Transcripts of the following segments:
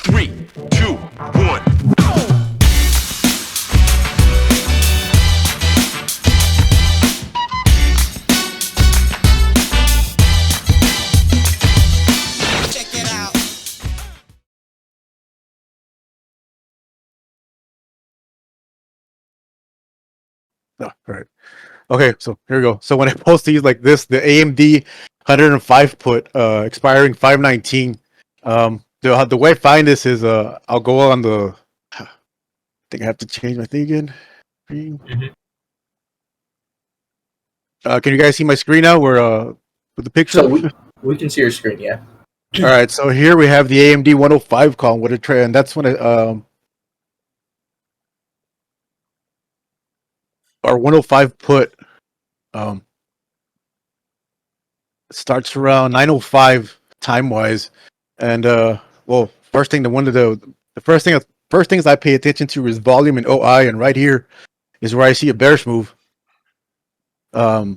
3, 2, 1. Check it out. No, all right. Okay, so here we go. So when I post these like this, the AMD 105 put expiring 519. The way I find this is I'll go on the. I think I have to change my thing again. Can you guys see my screen now? Where with the picture? So we can see your screen, yeah. All right, so here we have the AMD 105 column with a tray, and that's when it our 105 put starts around 9:05 time wise, and well, first thing the first things I pay attention to is volume and OI, and right here is where I see a bearish move. At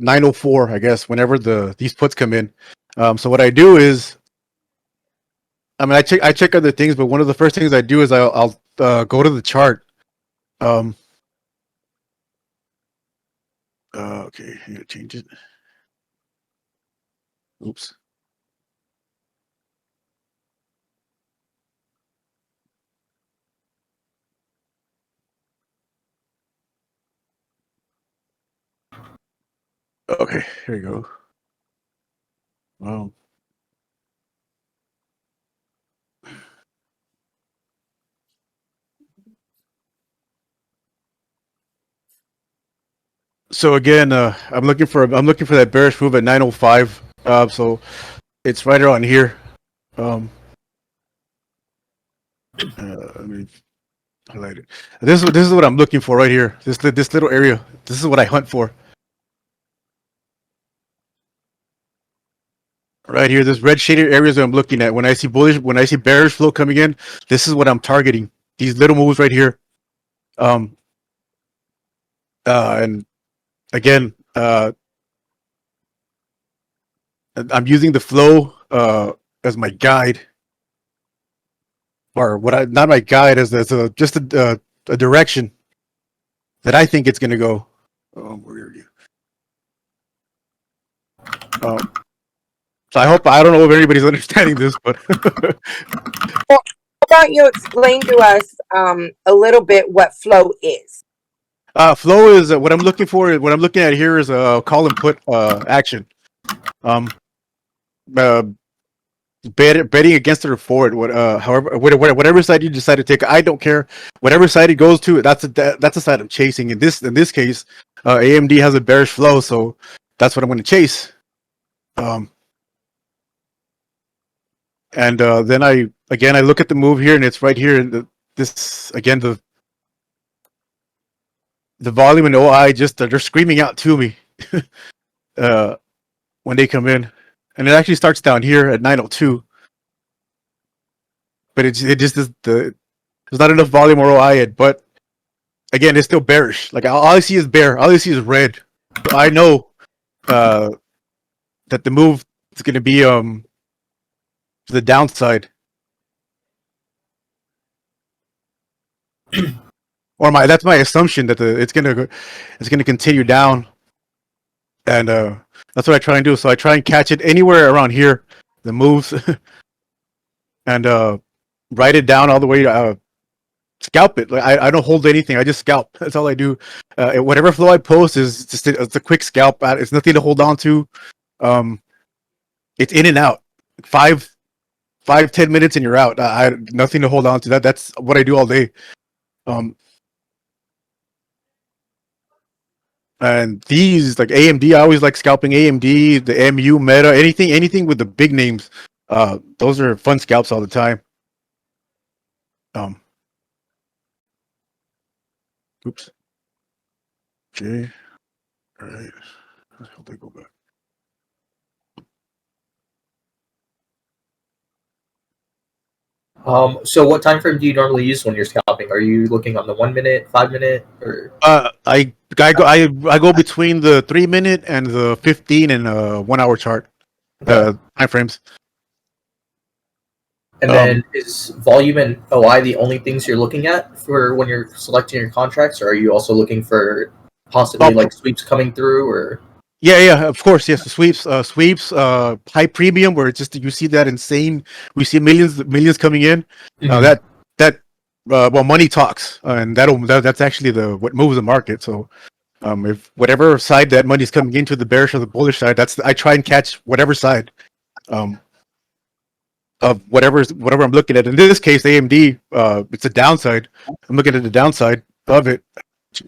9:04, I guess, whenever these puts come in. So what I do is, I mean, I check other things, but one of the first things I do is I'll go to the chart. Okay, I gotta change it. Oops. Okay, here you go. So again, I'm looking for that bearish move at 9:05. So it's right around here. Let me highlight it. This is what I'm looking for right here. This little area. This is what I hunt for. Right here, this red shaded areas that I'm looking at. When I see bearish flow coming in, this is what I'm targeting. These little moves right here. And again, I'm using the flow as my guide, or not my guide, as just a direction that I think it's going to go. Where are you? So I don't know if anybody's understanding this, but Well, how about you explain to us a little bit what flow is? flow is what I'm looking for. What I'm looking at here is a call and put action. Betting against it or for it, whatever side you decide to take, I don't care. Whatever side it goes to, that's the side I'm chasing. In this case, AMD has a bearish flow, so that's what I'm going to chase. And then I look at the move here, and it's right here. And the volume and OI they're screaming out to me when they come in, and it actually starts down here at 9:02. But it just is there's not enough volume or OI yet. But again, it's still bearish. Like all I see is bear. All I see is red. So I know that the move is going to be to the downside. That's my assumption that it's gonna continue down, and that's what I try and do. So I try and catch it anywhere around here, the moves, and write it down all the way. Scalp it. Like I don't hold anything. I just scalp. That's all I do. Whatever flow I post is just it's a quick scalp. It's nothing to hold on to. It's in and out. 5-10 minutes and you're out. I nothing to hold on to. That's what I do all day. And these like AMD, I always like scalping AMD, the MU Meta, anything with the big names. Those are fun scalps all the time. Oops. Okay. All right. How do I go back? So what time frame do you normally use when you're scalping? Are you looking on the 1 minute, 5 minute, or? I go between the 3 minute and the 15 and 1 hour chart. Okay. Time frames. And then is volume and OI the only things you're looking at for when you're selecting your contracts, or are you also looking for possibly like sweeps coming through, or? Yeah, of course, yes. The sweeps, high premium, where it's just you see that insane. We see millions coming in. Mhm. Well, money talks, and that's actually what moves the market. So, if whatever side that money's coming into, the bearish or the bullish side, I try and catch whatever side, of whatever I'm looking at. In this case, AMD, it's a downside. I'm looking at the downside of it.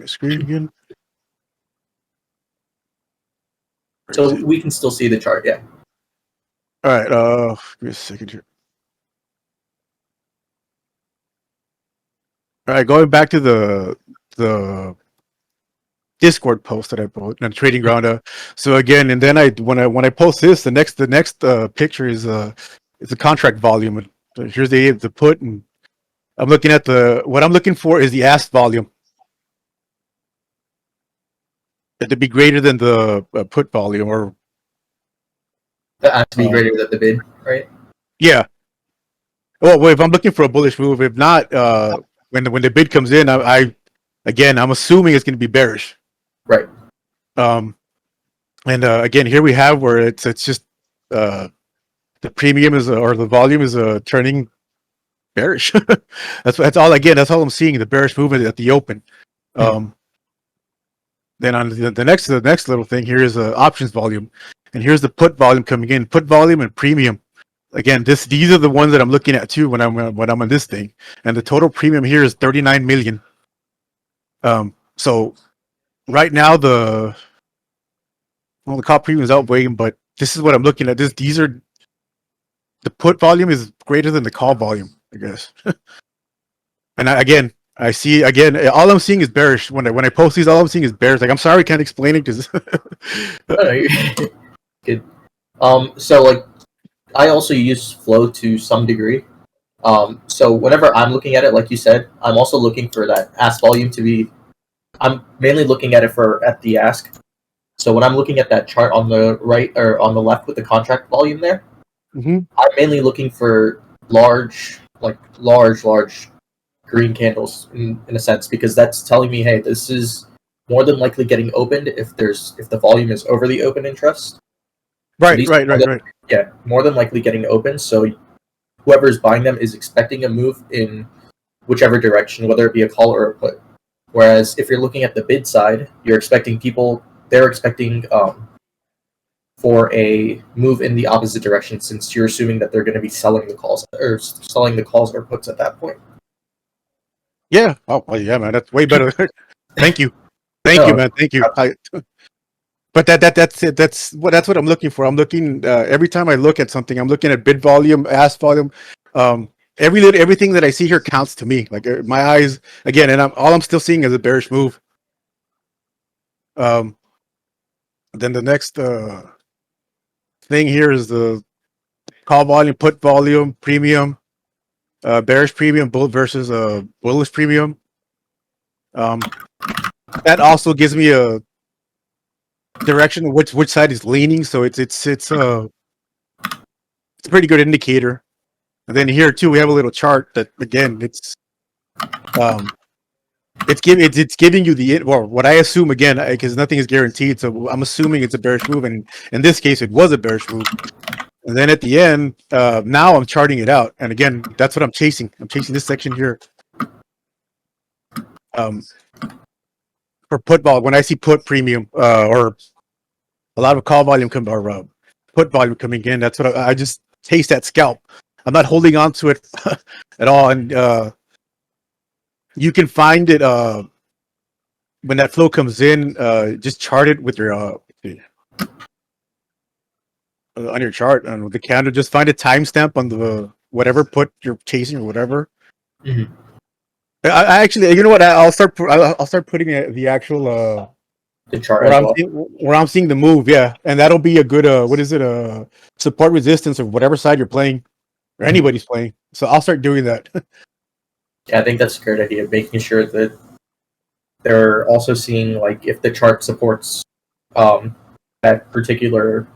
Screen again. So we can still see the chart, yeah. All right, give me a second here. All right, going back to the Discord post that I put on Trading Ground. So again, and then when I post this, the next picture is a contract volume. And here's the put, and I'm looking at what I'm looking for is the ask volume. It to be greater than the put volume, or That has to be greater than the bid, right? yeah. Well, if I'm looking for a bullish move, if not, when the bid comes in, I'm assuming it's going to be bearish. Right. And again, here we have where it's just the premium is or the volume is turning bearish. that's all. Again, that's all I'm seeing, the bearish movement at the open. Then on the next little thing here is options volume, and here's the put volume coming in. Put volume and premium. Again, these are the ones that I'm looking at too when I'm on this thing, and the total premium here is 39 million. So right now the call premium is outweighing, but this is what I'm looking at. These are the put volume is greater than the call volume, I guess. And I see again, all I'm seeing is bearish. When I post these, all I'm seeing is bearish. Like, I'm sorry, I can't explain it because. Good. So like, I also use flow to some degree. So whenever I'm looking at it, like you said, I'm also looking for that ask volume to be. I'm mainly looking at it at the ask. So when I'm looking at that chart on the right or on the left with the contract volume there, I'm mainly looking for large green candles in a sense, because that's telling me, hey, this is more than likely getting opened if the volume is over the open interest. Right. Yeah, more than likely getting open. So whoever's buying them is expecting a move in whichever direction, whether it be a call or a put. Whereas if you're looking at the bid side, they're expecting for a move in the opposite direction, since you're assuming that they're going to be selling the calls or puts at that point. Yeah. Oh, well, yeah, man. That's way better. Thank you, man. Thank you. But that's it. That's what I'm looking for. I'm looking every time I look at something, I'm looking at bid volume, ask volume. Everything that I see here counts to me. Like, my eyes again, and all I'm still seeing is a bearish move. Then the next thing here is the call volume, put volume, premium, bearish premium, bull versus bullish premium. That also gives me a direction of which side is leaning. So it's a pretty good indicator. And then here too, we have a little chart that again, it's giving you what I assume, again, because nothing is guaranteed. So I'm assuming it's a bearish move, and in this case, it was a bearish move. And then at the end, now I'm charting it out, and again, that's what I'm chasing. I'm chasing this section here. For put volume, when I see put premium or a lot of call volume or put volume coming in, that's what I just chase that scalp. I'm not holding on to it at all, and you can find it when that flow comes in. Just chart it with your on your chart and with the candle. Just find a timestamp on the whatever put you're chasing or whatever. Mm-hmm. I actually, you know what? I'll start putting the actual the chart where I'm seeing the move. Yeah, and that'll be a good support resistance or whatever side you're playing or anybody's playing. So I'll start doing that. Yeah, I think that's a great idea. Making sure that they're also seeing, like, if the chart supports that particular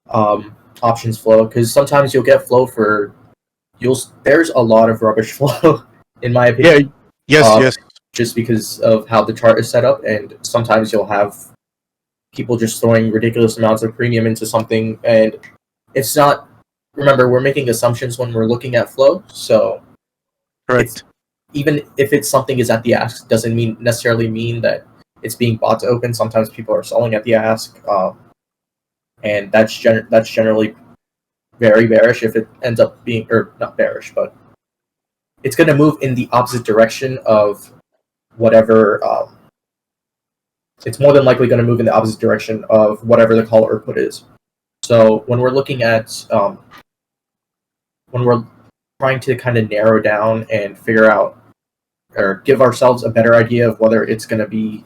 options flow, because sometimes you'll get flow for there's a lot of rubbish flow, in my Yeah. opinion. Yes. Yes. Just because of how the chart is set up, and sometimes you'll have people just throwing ridiculous amounts of premium into something, and it's not. Remember, we're making assumptions when we're looking at flow, so Correct. even if it's something is at the ask, doesn't necessarily mean that it's being bought to open. Sometimes people are selling at the ask, and that's generally very bearish if it ends up being, or not bearish, but it's going to move in the opposite direction of whatever. It's more than likely going to move in the opposite direction of whatever the call or put is. So when we're looking at, when we're trying to kind of narrow down and figure out or give ourselves a better idea of whether it's going to be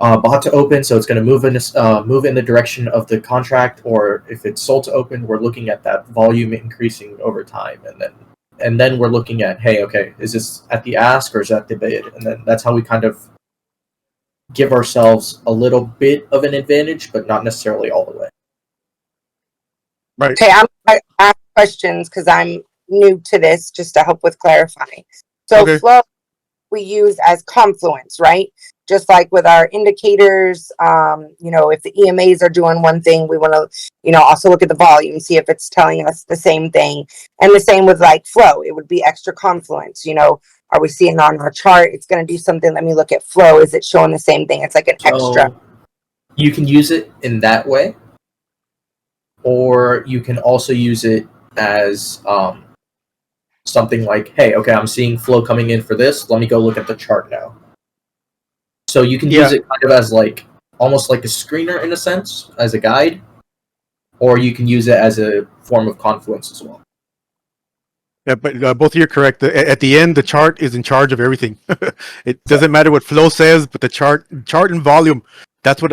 bought to open, so it's going to move in the direction of the contract, or if it's sold to open, we're looking at that volume increasing over time, and then we're looking at, hey, okay, is this at the ask or is that the bid? And then that's how we kind of give ourselves a little bit of an advantage, but not necessarily all the way. Right. Okay, I ask questions because I'm new to this, just to help with clarifying. So Okay. flow we use as confluence, right? Just like with our indicators, if the EMAs are doing one thing, we want to, also look at the volume, see if it's telling us the same thing. And the same with like flow, it would be extra confluence. Are we seeing on our chart? It's going to do something. Let me look at flow. Is it showing the same thing? It's like an extra. So you can use it in that way, or you can also use it as something like, hey, okay, I'm seeing flow coming in for this. Let me go look at the chart now. So you can use it kind of as like almost like a screener in a sense, as a guide, or you can use it as a form of confluence as well. Yeah, but both of you are correct. At the end, the chart is in charge of everything. It doesn't matter what flow says, but the chart and volume. That's what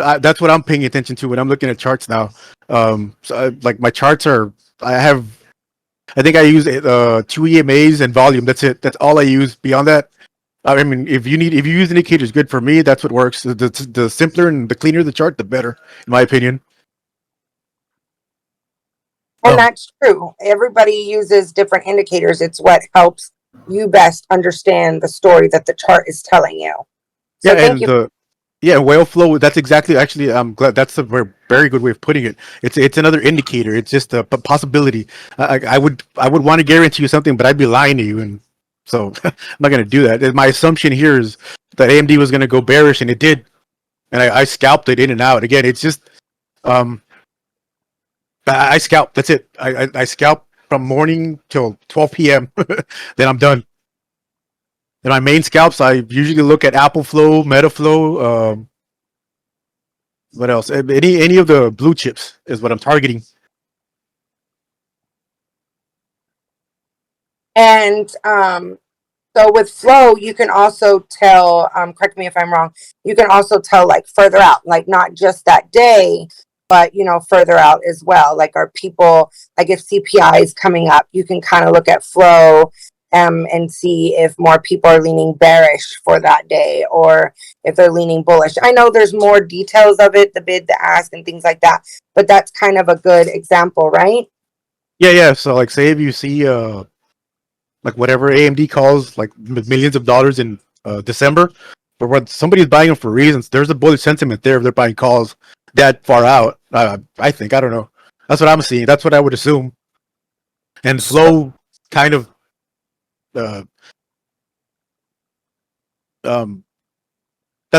I'm paying attention to when I'm looking at charts now. Like my charts are, I think I use 2 EMAs and volume. That's it. That's all I use. Beyond that, I mean, if you use indicators, good for me. That's what works. The simpler and the cleaner the chart, the better, in my opinion. And that's true. Everybody uses different indicators. It's what helps you best understand the story that the chart is telling you. So thank you. Whale flow. That's exactly. Actually, I'm glad. That's a very good way of putting it. It's another indicator. It's just a possibility. I would want to guarantee you something, but I'd be lying to you, and so I'm not going to do that. My assumption here is that AMD was going to go bearish, and it did, and I scalped it in and out. Again, it's just I scalp. That's it. I scalp from morning till 12 p.m. Then I'm done. In my main scalps, I usually look at Apple Flow, MetaFlow. What else? Any of the blue chips is what I'm targeting. And so with flow, you can also tell, correct me if I'm wrong, you can also tell like further out, like not just that day, but further out as well. Like are people, like if CPI is coming up, you can kind of look at flow and see if more people are leaning bearish for that day or if they're leaning bullish. I know there's more details of it, the bid, the ask, and things like that, but that's kind of a good example, right? Yeah. So like, say if you see like whatever AMD calls like millions of dollars in December, but what somebody's buying them for reasons. There's a bullish sentiment there if they're buying calls that far out. I think, I don't know. That's what I'm seeing. That's what I would assume. And flow kind of that's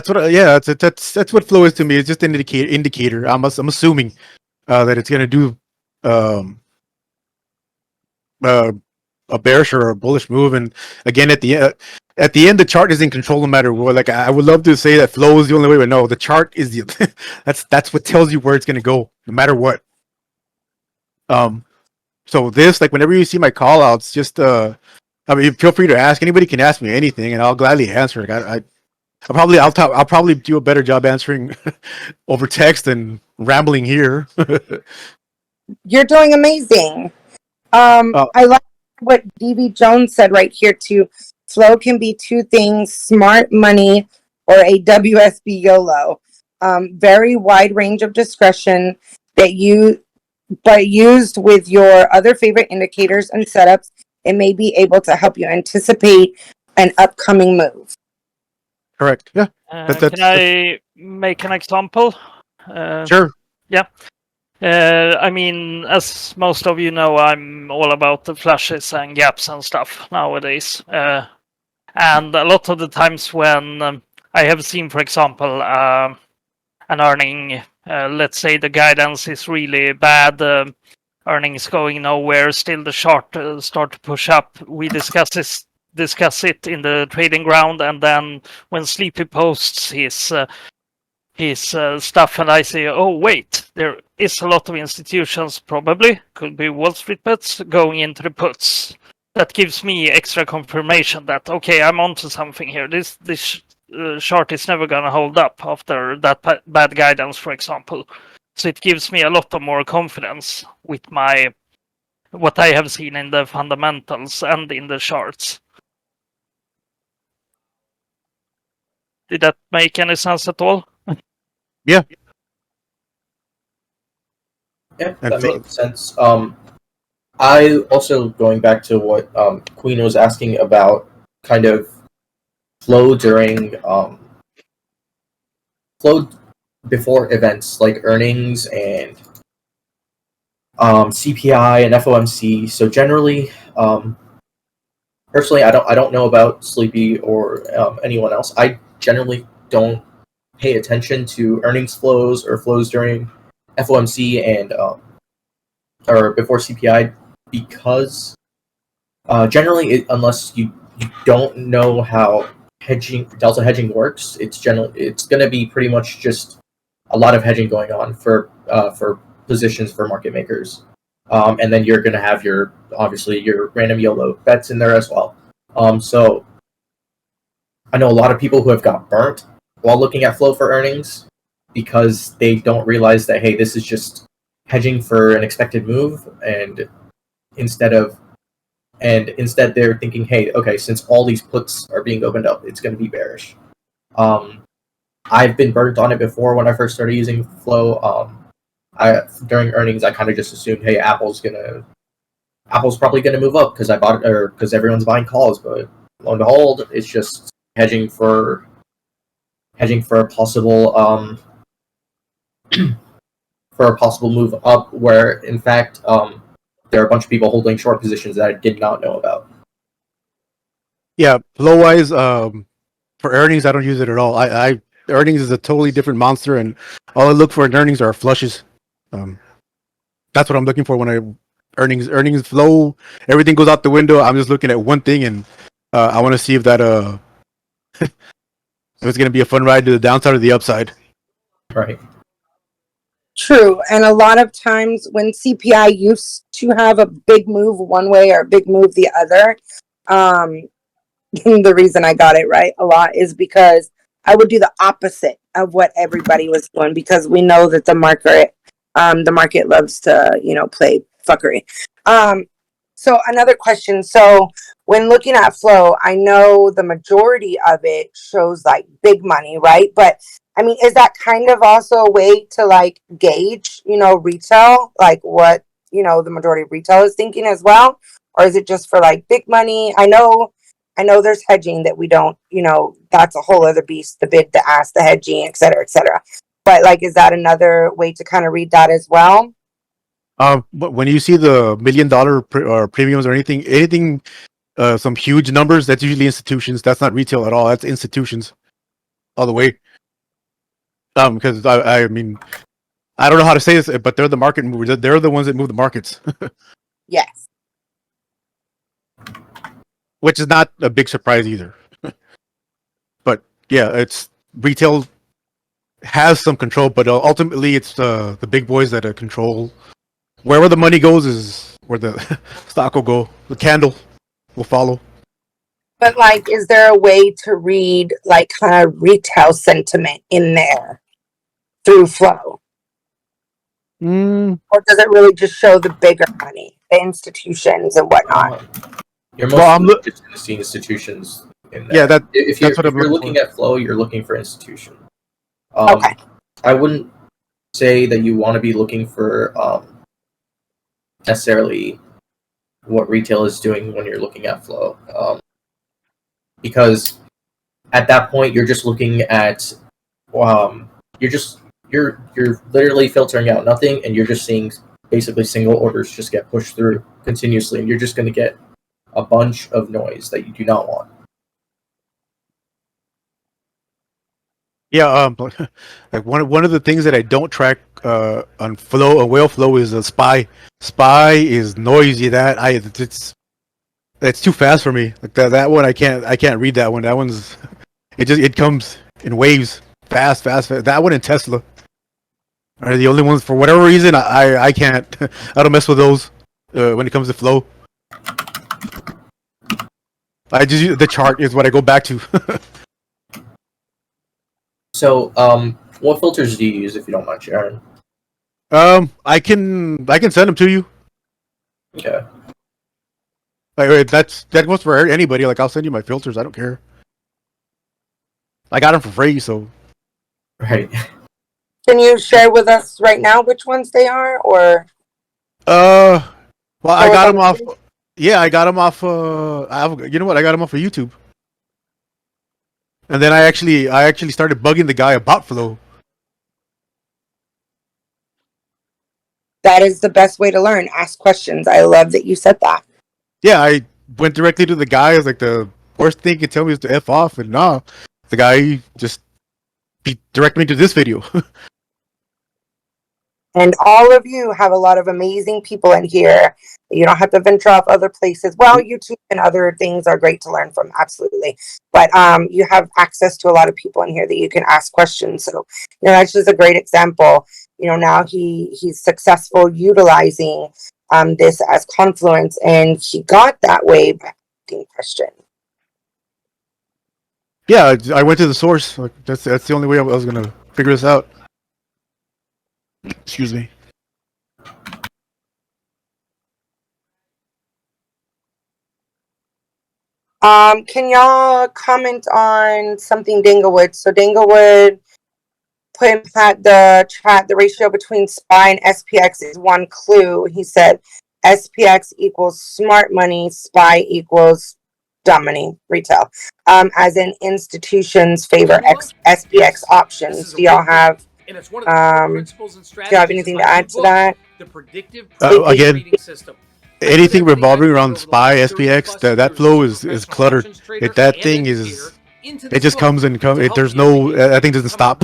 what that's what flow is to me. It's just an indicator. I'm assuming that it's going to do a bearish or a bullish move. And again, at the end, the chart is in control no matter what. Like I would love to say that flow is the only way, but no, the chart is the that's what tells you where it's going to go no matter what. So this, like, whenever you see my call outs, just I mean, feel free to ask. Anybody can ask me anything, and I'll gladly answer. Like, I'll probably do a better job answering over text than rambling here. You're doing amazing. Oh. I like what DB Jones said right here too. Flow can be 2 things: smart money or a WSB YOLO. Very wide range of discretion that but used with your other favorite indicators and setups, it may be able to help you anticipate an upcoming move. Correct. Yeah. Can I make an example? Sure. I mean, as most of you know, I'm all about the flashes and gaps and stuff nowadays. And a lot of the times when I have seen, for example, an earning, let's say the guidance is really bad, earnings going nowhere, still the chart start to push up. We discuss it in the trading ground, and then when Sleepy posts his stuff, and I say, oh wait, there is a lot of institutions, probably could be Wall Street bets, going into the puts. That gives me extra confirmation that okay, I'm onto something here. This chart is never gonna hold up after that bad guidance, for example. So it gives me a lot of more confidence with what I have seen in the fundamentals and in the charts. Did that make any sense at all? Yeah. Yeah, And that makes sense. I also, going back to what Queen was asking about, kind of flow during flow before events like earnings and CPI and FOMC. So generally, personally, I don't know about Sleepy or anyone else. I generally don't pay attention to earnings flows or flows during FOMC and or before CPI because generally, unless you don't know how delta hedging works, it's going to be pretty much just a lot of hedging going on for positions for market makers, and then you're going to have your random YOLO bets in there as well. So I know a lot of people who have got burnt while looking at flow for earnings because they don't realize that hey, this is just hedging for an expected move, and instead they're thinking, hey, okay, since all these puts are being opened up, it's going to be bearish. I've been burnt on it before when I first started using Flow. During earnings, I kind of just assumed, hey, Apple's probably going to move up because I bought it, or because everyone's buying calls. But lo and behold, it's just hedging for a possible for a possible move up, where in fact there are a bunch of people holding short positions that I did not know about. Yeah, flow wise, for earnings, I don't use it at all. I earnings is a totally different monster, and all I look for in earnings are flushes. That's what I'm looking for when I earnings flow. Everything goes out the window. I'm just looking at one thing, and I want to see if that if it's gonna be a fun ride to the downside or the upside. Right. True. And a lot of times when CPI used to have a big move one way or a big move the other, the reason I got it right a lot is because I would do the opposite of what everybody was doing because we know that the market loves to, play fuckery. So another question. So when looking at flow, I know the majority of it shows like big money, right? But I mean, is that kind of also a way to like gauge, retail, like what, the majority of retail is thinking as well? Or is it just for like big money? I know there's hedging that we don't, that's a whole other beast, the bid, the ask, the hedging, et cetera, et cetera. But like, is that another way to kind of read that as well? But when you see the $1 million or premiums or anything, some huge numbers, that's usually institutions. That's not retail at all. That's institutions, all the way. Because I mean, I don't know how to say this, but they're the market movers. They're the ones that move the markets. Yes. Which is not a big surprise either. But yeah, it's retail has some control, but ultimately it's the big boys that control. Wherever the money goes is where the stock will go. The candle will follow. But like, is there a way to read like kind of retail sentiment in there through flow? Or does it really just show the bigger money, the institutions and whatnot? You're mostly just going to see institutions in there. Yeah, if you're looking at flow, you're looking for institution. Okay. I wouldn't say that you want to be looking for necessarily what retail is doing when you're looking at flow, because at that point you're just looking at you're literally filtering out nothing, and you're just seeing basically single orders just get pushed through continuously, and you're just going to get a bunch of noise that you do not want. Yeah, like one of the things that I don't track on whale flow is a spy. Spy is noisy. It's too fast for me. Like that one I can't read that one. That one's it comes in waves, fast. That one and Tesla are the only ones for whatever reason I can't. I don't mess with those when it comes to flow. I just use the chart is what I go back to. So, what filters do you use, if you don't mind sharing? I can send them to you. Okay. Like, that goes for anybody. Like, I'll send you my filters. I don't care. I got them for free, so. Right. Can you share with us right now which ones they are, or? Well, I got them off. YouTube? Yeah, I got them off. You know what? I got them off of YouTube. And then I actually started bugging the guy about flow. That is the best way to learn. Ask questions. I love that you said that. Yeah, I went directly to the guy. I was like, the worst thing he could tell me is to F off, and nah, the guy just directed me to this video. And all of you have a lot of amazing people in here. You don't have to venture off other places. Well, YouTube and other things are great to learn from, absolutely. But you have access to a lot of people in here that you can ask questions. So, that's just a great example. Now he's successful utilizing this as Confluence, and he got that way by asking questions. Yeah, I went to the source. Like, that's the only way I was gonna figure this out. Excuse me. Can y'all comment on something Dinglewood? So Dinglewood put in the chat, the ratio between SPY and SPX is one clue. He said SPX equals smart money, SPY equals dumb money, retail. As in institutions favor SPX options. Do y'all have And it's one of the principles and do you have anything to add to that? The predictive Again, trading system. anything revolving around SPY, SPX, that flow is cluttered. That thing is, it just comes and comes. There's no, that thing doesn't stop.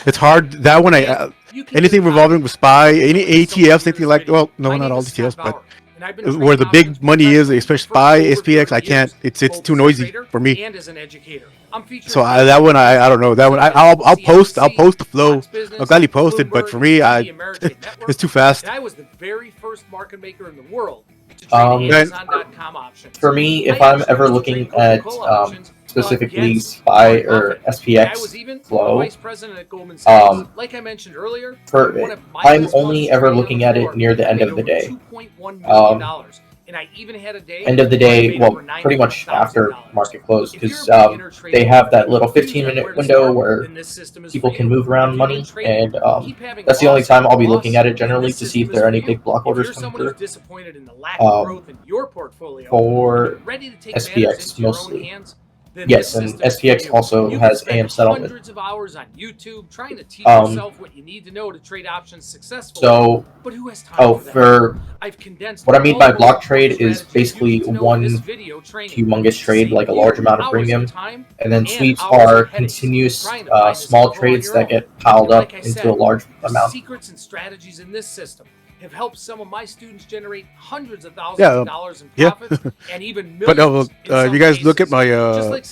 It's hard. That one, anything revolving with SPY, any ATFs, anything like, well, no, not all ETFs, but where the big money is, especially SPY, SPX, I can't. It's too noisy for me. So that one, I don't know. That one, I'll post the flow. I'll gladly post it, but for me, it's too fast. I was the very first market maker in the world to trade Amazon.com options. For me, if I'm ever looking at specifically SPY or SPX flow, like I mentioned earlier, I'm only ever looking at it near the end of the day. And I even had a day end of the day, well, pretty much after market close, because they have that little 15-minute window where people can move around money, and that's the only time I'll be looking at it generally to see if there are any big block orders coming through. For SPX mostly. Yes, and SPX also has AM settlement. Hundreds of hours on YouTube trying to teach yourself what you need to know to trade options successfully. So, but who has time for that? I've condensed what I mean by block trade is basically one humongous trade, like a large amount of premium, and then sweeps are continuous small trades that get piled up into a large amount. Secrets and strategies in this system have helped some of my students generate hundreds of thousands of dollars in profits and even millions. But you guys look at my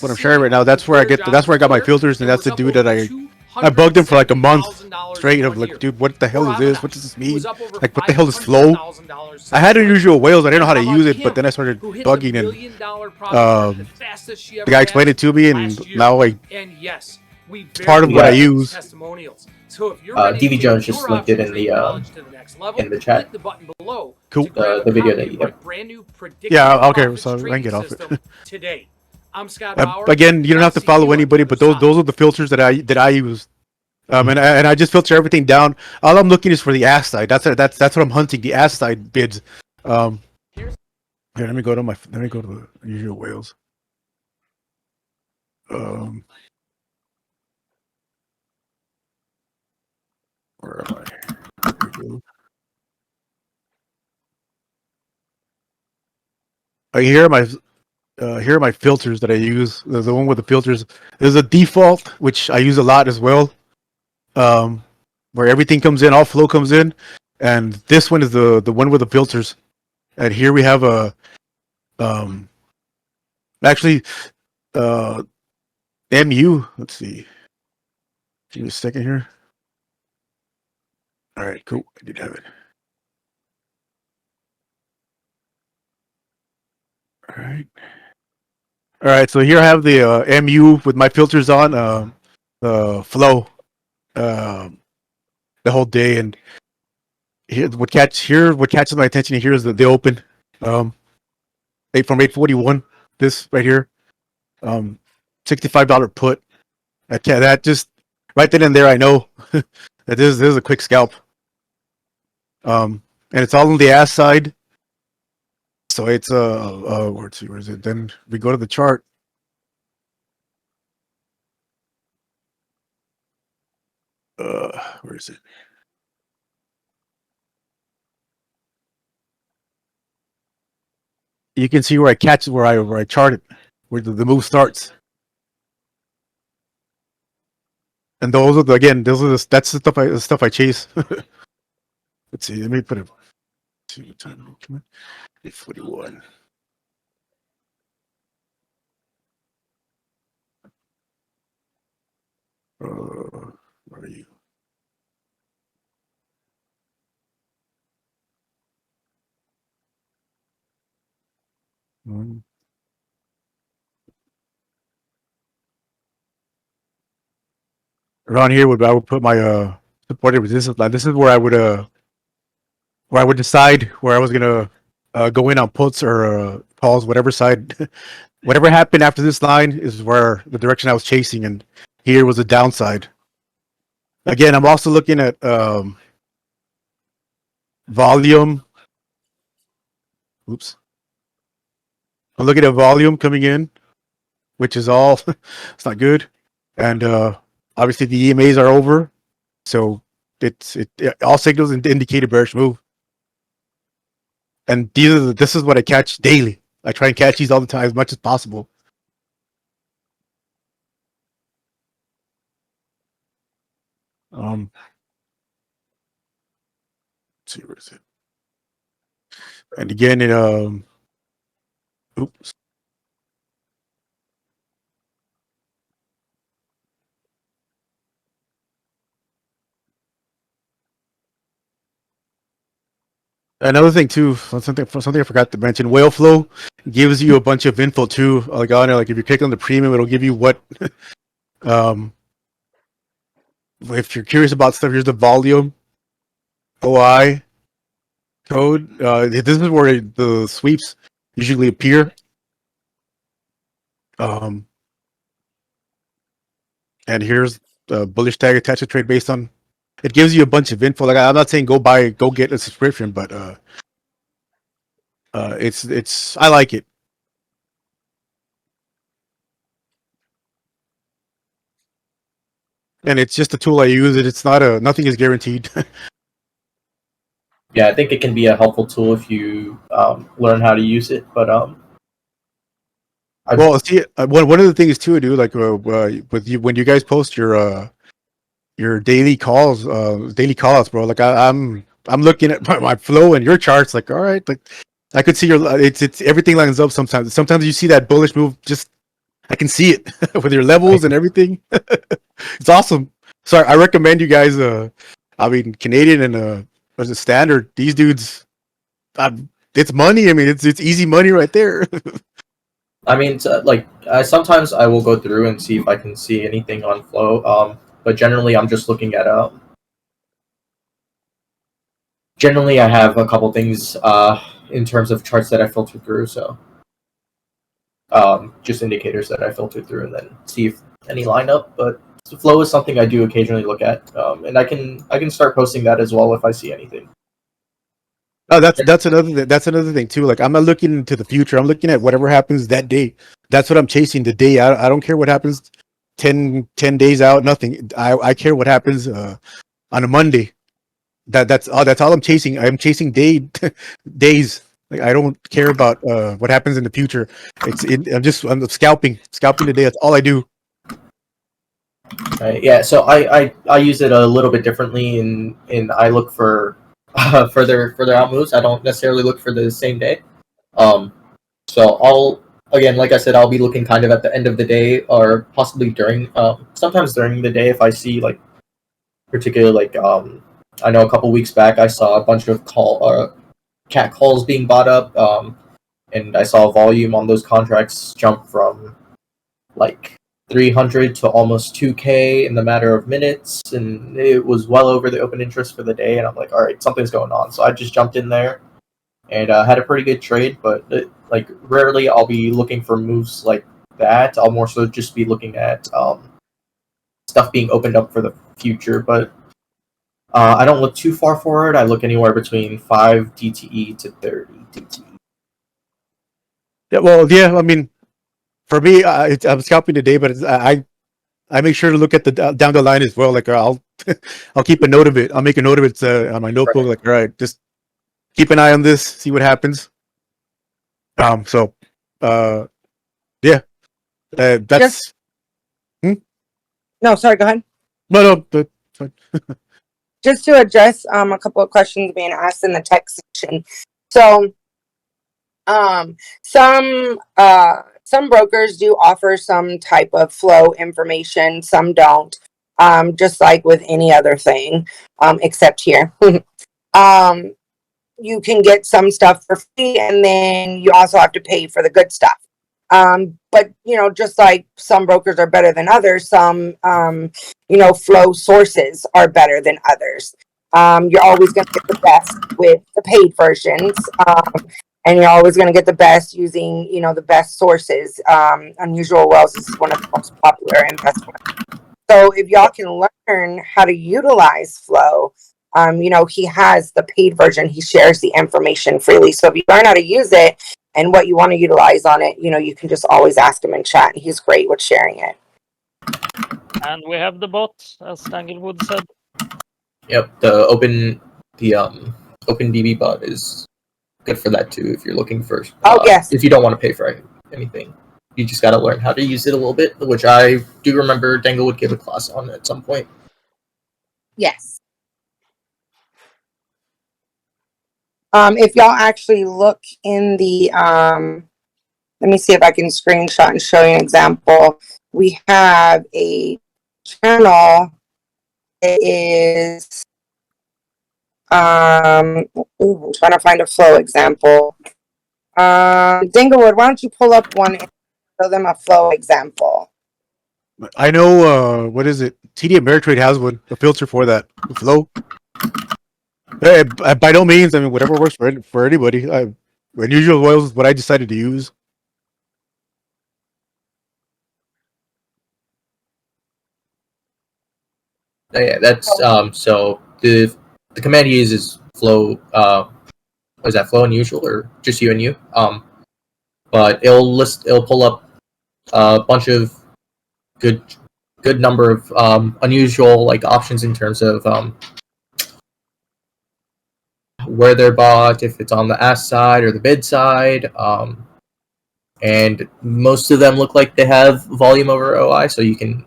what I'm sharing right now. That's where I got my filters, and that's the dude that I bugged him for like a month straight. Of like, dude, what the hell is this? What does this mean? Like, what the hell is flow? I had unusual whales. I didn't know how to use it, but then I started bugging, and the guy explained it to me, and now it's part of what I use. So if you're DV Jones just linked it in the chat. Cool. The video that you have. Yeah, okay, so I can get off it. Today, I'm Scott Bauer. Again, you don't have to follow anybody, but those are the filters that I use. And I just filter everything down. All I'm looking is for the ask side. That's what I'm hunting. The ask side bids. Here, let me go to the usual whales. Where am I? Here are my filters that I use. There's the one with the filters. There's a default, which I use a lot as well. Where everything comes in, all flow comes in, and this one is the one with the filters. And here we have a actually MU. Let's see. Give me a second here. All right, cool. I did have it. All right. So here I have the MU with my filters on. The flow, the whole day, and here what catches my attention here is the open, 841. This right here, $65 put. That just right then and there, I know that this is a quick scalp. And it's all on the ass side. So it's where is it? Then we go to the chart. Where is it? You can see where I catch where I chart it, where the move starts. And those are that's the stuff I chase. Let's see. Let me put it. 841. Where are you? Around here, I would put my supported resistance line. This is where I would decide where I was gonna go in on puts or calls, whatever side, whatever happened after this line is where the direction I was chasing, and here was the downside. Again, I'm also looking at volume. Oops. I'm looking at volume coming in, which is all it's not good, and obviously the EMAs are over, so it all signals indicate a bearish move. And this is what I catch daily. I try and catch these all the time as much as possible. Let's see, where is it? And again, oops. Another thing too, something I forgot to mention. Whale flow gives you a bunch of info too. Like on it, like if you click on the premium, it'll give you what. If you're curious about stuff, here's the volume, OI code. This is where the sweeps usually appear. And here's the bullish tag attach a trade based on. It gives you a bunch of info. Like I'm not saying go get a subscription, but it's I like it. And it's just a tool I use. It's not nothing is guaranteed. Yeah, I think it can be a helpful tool if you learn how to use it. But well, see, one of the things too, dude, like with you when you guys post your daily calls, daily callouts, bro. Like I'm looking at my flow and your charts. Like, all right, like I could see it's everything lines up. Sometimes you see that bullish move. Just I can see it with your levels and everything. It's awesome. So I recommend you guys. I mean, Canadian and as a standard, these dudes. It's money. I mean, it's easy money right there. I mean, sometimes I will go through and see if I can see anything on flow. But generally, I'm just looking at Generally, I have a couple things in terms of charts that I filter through. So, just indicators that I filter through, and then see if any line up. But flow is something I do occasionally look at, and I can start posting that as well if I see anything. Oh, that's another thing too. Like I'm not looking into the future. I'm looking at whatever happens that day. That's what I'm chasing. The day. I don't care what happens 10 days out. Nothing. I care what happens on a Monday. That's all I'm chasing. I'm chasing days. Like I don't care about what happens in the future. I'm scalping the day. That's all I do. Right. Yeah. So I use it a little bit differently, in I look for further out moves. I don't necessarily look for the same day. So I'll, again, like I said, I'll be looking kind of at the end of the day, or possibly during sometimes during the day if I see like particular like I know a couple weeks back I saw a bunch of cat calls being bought up, and I saw volume on those contracts jump from like 300 to almost 2K in the matter of minutes, and it was well over the open interest for the day, and I'm like, all right, something's going on. So I just jumped in there and had a pretty good trade, but like rarely I'll be looking for moves like that. I'll more so just be looking at stuff being opened up for the future, but I don't look too far forward. I look anywhere between 5 DTE to 30 DTE. Yeah, well, yeah. I mean, for me, I'm scalping today, but I make sure to look at the down the line as well. Like I'll I'll keep a note of it. I'll make a note of it on my notebook. Right. Like, all right, just keep an eye on this, see what happens. So, yeah, that's No, sorry, go ahead. no, that's fine. Just to address a couple of questions being asked in the text section. So some brokers do offer some type of flow information, some don't. Just like with any other thing, except here. You can get some stuff for free, and then you also have to pay for the good stuff. But just like some brokers are better than others, some flow sources are better than others. You're always going to get the best with the paid versions, and you're always going to get the best using the best sources. Unusual Wells is one of the most popular and best ones. So if y'all can learn how to utilize flow, he has the paid version. He shares the information freely. So if you learn how to use it and what you want to utilize on it, you can just always ask him in chat. He's great with sharing it. And we have the bot, as Danglewood said. Yep, the OpenDB bot is good for that too. If you're looking for, yes. if you don't want to pay for anything, you just got to learn how to use it a little bit, which I do remember Dangle would give a class on at some point. Yes. If y'all actually look in the, let me see if I can screenshot and show you an example. We have a channel. It is, I'm trying to find a flow example. Dinglewood, why don't you pull up one and show them a flow example? I know. What is it? TD Ameritrade has one, a filter for that flow. By no means. I mean, whatever works for anybody. Unusual Oils is what I decided to use. Yeah, that's so the command you use is flow. Was that flow unusual or just you and you? But it'll pull up a bunch of good number of unusual like options in terms of where they're bought, if it's on the ask side or the bid side, and most of them look like they have volume over OI, so you can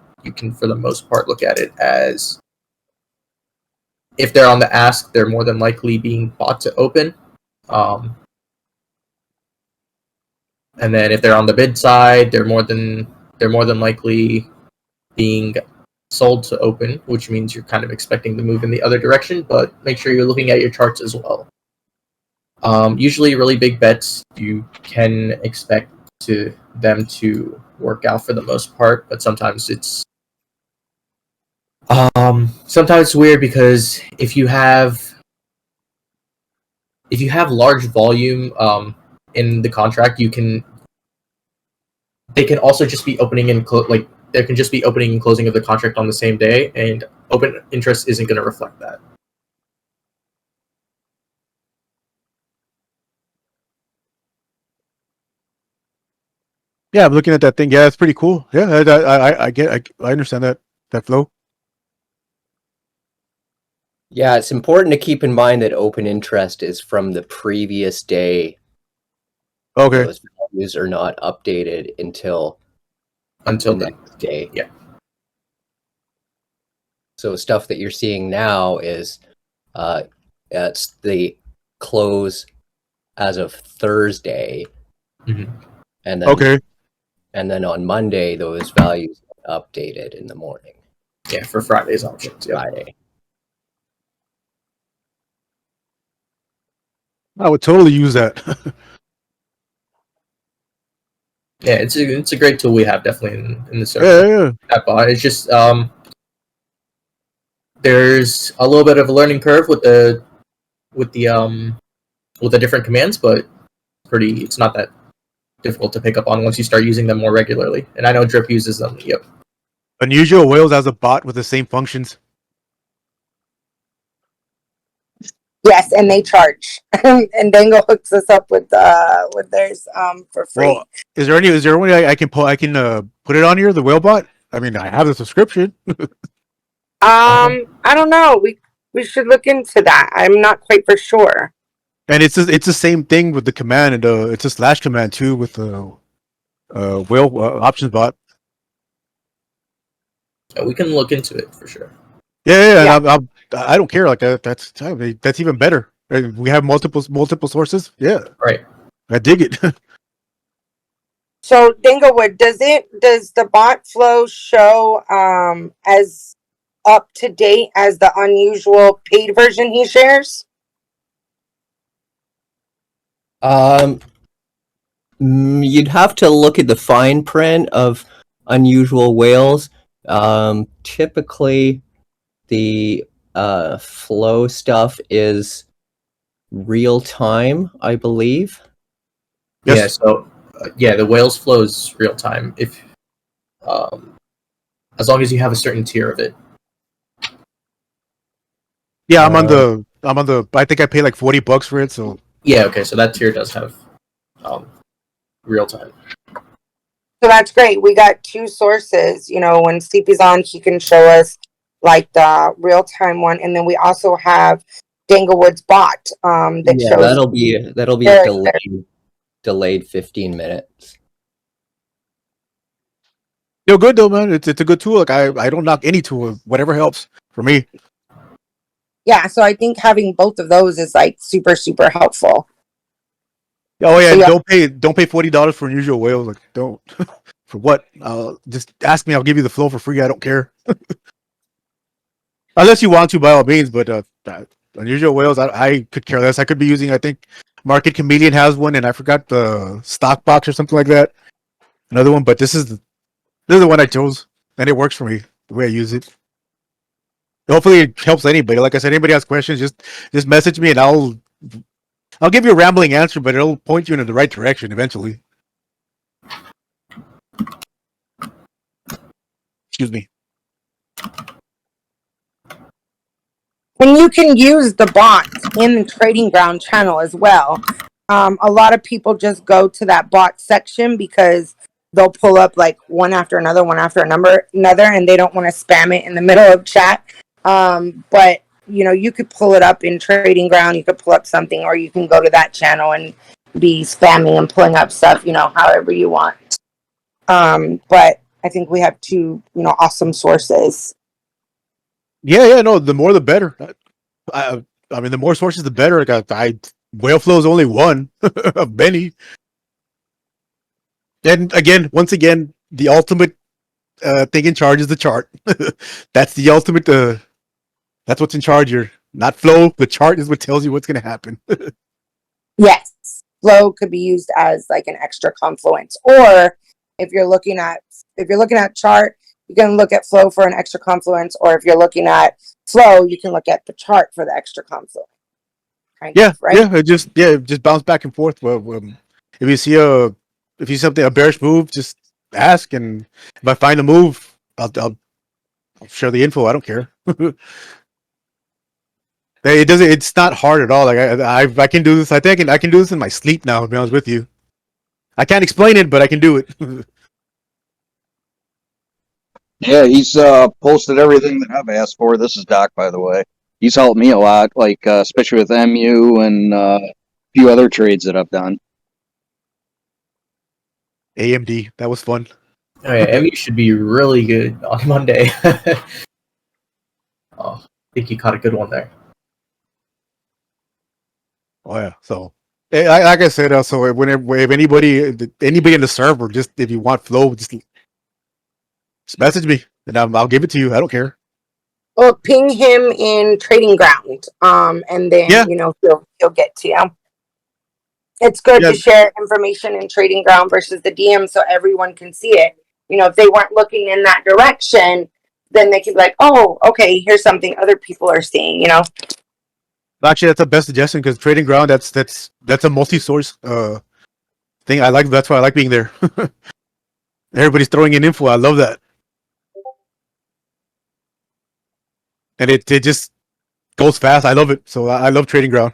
for the most part look at it as if they're on the ask, they're more than likely being bought to open, and then if they're on the bid side, they're more than likely being sold to open, which means you're kind of expecting to move in the other direction, but make sure you're looking at your charts as well. Usually really big bets, you can expect them to work out for the most part, but sometimes it's weird because if you have large volume in the contract, they can also just be opening and there can just be opening and closing of the contract on the same day, and open interest isn't going to reflect that. Yeah, I'm looking at that thing. Yeah, it's pretty cool. Yeah, I understand that flow. Yeah, it's important to keep in mind that open interest is from the previous day. Okay. Those values are not updated until Until the then. next day. Yeah. So stuff that you're seeing now is it's the close as of Thursday, Mhm. and then Okay. and then on Monday those values are updated in the morning. Yeah, for Friday's options. Yeah. Friday. I would totally use that. Yeah, it's a great tool we have definitely in the server. Yeah. That bot. It's just there's a little bit of a learning curve with the different commands, but it's not that difficult to pick up on once you start using them more regularly. And I know Drip uses them. Yep. Unusual Whales has a bot with the same functions. Yes, and they charge. And Dango hooks us up with theirs for free. Well, is there any way I can put it on here, the whale bot? I mean, I have the subscription. I don't know. We should look into that. I'm not quite for sure. And it's the same thing with the command, and it's a slash command too with the whale options bot. Yeah, we can look into it for sure. Yeah. And I don't care. Like that's even better. We have multiple sources. Yeah, Right. I dig it. So Dinglewood, does the bot flow show as up to date as the unusual paid version he shares? You'd have to look at the fine print of unusual whales. Typically, the flow stuff is real time, I believe. Yes. Yeah. So the whales flow is real time if as long as you have a certain tier of it. Yeah, I'm on the. I think I pay like $40 for it. So Yeah. Okay. So that tier does have real time. So that's great. We got two sources. You know, when Sleepy's on, he can show us like the real time one, and then we also have Danglewood's bot that shows. That'll be delayed 15 minutes. you're good though, man. It's a good tool. Like I don't knock any tool. Whatever helps for me. Yeah, so I think having both of those is like super, super helpful. Oh yeah, So, yeah. don't pay $40 for unusual whales. Like don't for what? Just ask me. I'll give you the flow for free. I don't care. Unless you want to, by all means. But unusual whales, I could care less. I could be using. I think Market Chameleon has one, and I forgot the stock box or something like that. Another one, but this is the one I chose, and it works for me the way I use it. Hopefully, it helps anybody. Like I said, anybody has questions, just message me, and I'll give you a rambling answer, but it'll point you in the right direction eventually. Excuse me. And you can use the bots in the Trading Ground channel as well. A lot of people just go to that bot section because they'll pull up like one after another, and they don't want to spam it in the middle of chat. But you know, you could pull it up in Trading Ground, you could pull up something, or you can go to that channel and be spamming and pulling up stuff, you know, however you want. But I think we have two, you know, awesome sources. Yeah, no, the more the better. I mean, the more sources, the better. Like whale flow is only one of many. And once again, the ultimate thing in charge is the chart. That's the ultimate. That's what's in charge here. Not flow. The chart is what tells you what's going to happen. Yes, flow could be used as like an extra confluence, or if you're looking at chart, you can look at flow for an extra confluence, or if you're looking at flow, you can look at the chart for the extra confluence. Right? Yeah. It just bounce back and forth. Well, if you see a bearish move, just ask, and if I find a move, I'll share the info. I don't care. It doesn't. It's not hard at all. Like I can do this. I think I can do this in my sleep now. To be honest with you, I can't explain it, but I can do it. Yeah, he's posted everything that I've asked for. This is Doc, by the way. He's helped me a lot, like especially with MU and a few other trades that I've done. AMD, that was fun. Oh yeah, MU should be really good on Monday. Oh, I think you caught a good one there. Oh yeah. So, like I said, so whenever if anybody in the server, just if you want flow, just message me, and I'll give it to you. I don't care. Well, ping him in Trading Ground, and then Yeah. he'll get to you. It's good Yeah. to share information in Trading Ground versus the DM, so everyone can see it. If they weren't looking in that direction, then they could be like, "Oh, okay, here's something other people are seeing." Actually, that's the best suggestion because Trading Ground, that's a multi-source thing. I like. That's why I like being there. Everybody's throwing in info. I love that, and it just goes fast. I love it. So I love Trading Ground.